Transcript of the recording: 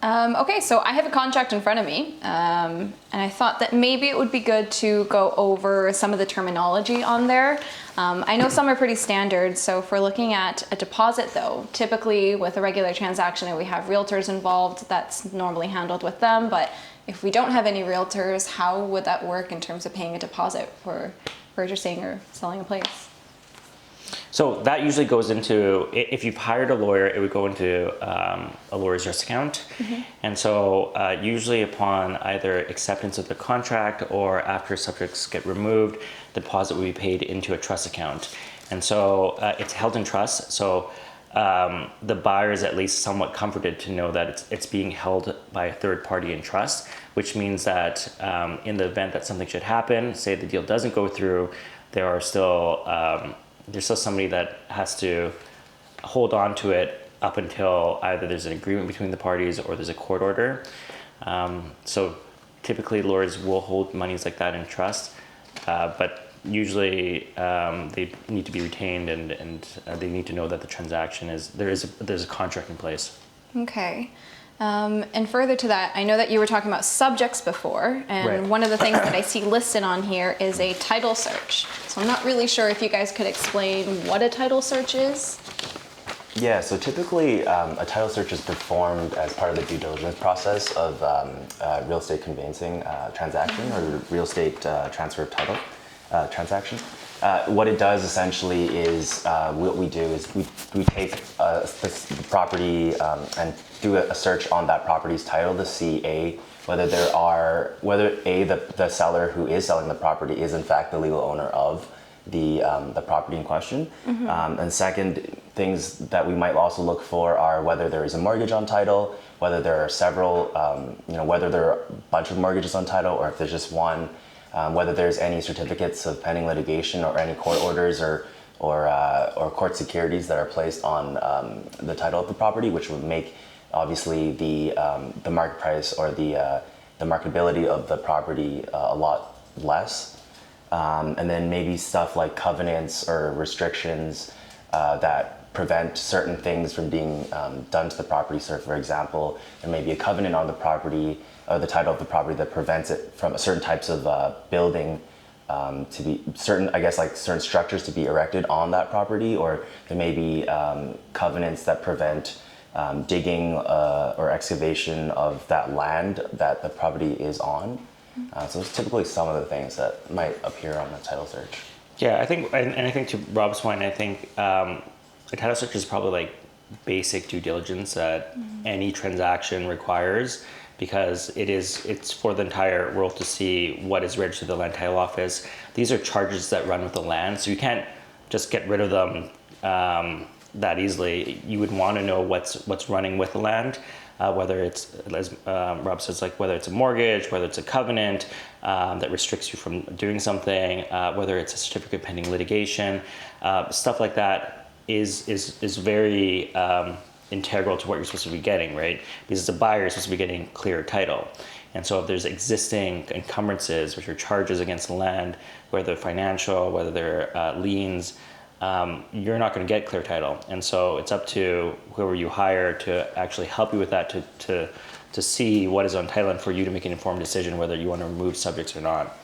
Okay, so I have a contract in front of me, and I thought that maybe it would be good to go over some of the terminology on there. I know some are pretty standard, so if we're looking at a deposit though, typically with a regular transaction and we have realtors involved, that's normally handled with them, but if we don't have any realtors, how would that work in terms of paying a deposit for purchasing or selling a place? So that usually goes into, if you've hired a lawyer, it would go into a lawyer's trust account. Mm-hmm. And so usually upon either acceptance of the contract or after subjects get removed, the deposit will be paid into a trust account. And so it's held in trust. So the buyer is at least somewhat comforted to know that it's being held by a third party in trust, which means that in the event that something should happen, say the deal doesn't go through, there's still somebody that has to hold on to it up until either there's an agreement between the parties or there's a court order. So typically lawyers will hold monies like that in trust, but usually they need to be retained and they need to know that the transaction there's a contract in place. Okay. And further to that, I know that you were talking about subjects before, and Right. one of the things that I see listed on here is a title search. So I'm not really sure if you guys could explain what a title search is. Yeah, so typically a title search is performed as part of the due diligence process of real estate conveyancing transaction or real estate transfer of title transaction. What it does essentially is what we do is we take the property and do a search on that property's title to see whether the seller who is selling the property is in fact the legal owner of the property in question. Mm-hmm. And second, things that we might also look for are whether there is a mortgage on title, whether there are several, whether there are a bunch of mortgages on title or if there's just one. Whether there's any certificates of pending litigation or any court orders or court securities that are placed on the title of the property, which would make obviously the market price or the marketability of the property a lot less. And then maybe stuff like covenants or restrictions that prevent certain things from being done to the property. So for example, there may be a covenant on the property or the title of the property that prevents it from certain types of building to be certain structures to be erected on that property, or there may be covenants that prevent digging or excavation of that land that the property is on. So it's typically some of the things that might appear on the title search. Yeah, I think to Rob's point, I think a title search is probably like basic due diligence that any transaction requires, because it's for the entire world to see what is registered to the land title office. These are charges that run with the land, so you can't just get rid of them that easily. You would want to know what's running with the land, whether it's, as Rob says, like whether it's a mortgage, whether it's a covenant that restricts you from doing something, whether it's a certificate pending litigation, stuff like that is very integral to what you're supposed to be getting, right? Because as a buyer, you're supposed to be getting clear title. And so if there's existing encumbrances, which are charges against the land, whether financial, whether they're liens, you're not going to get clear title. And so it's up to whoever you hire to actually help you with that, to see what is on title and for you to make an informed decision whether you want to remove subjects or not.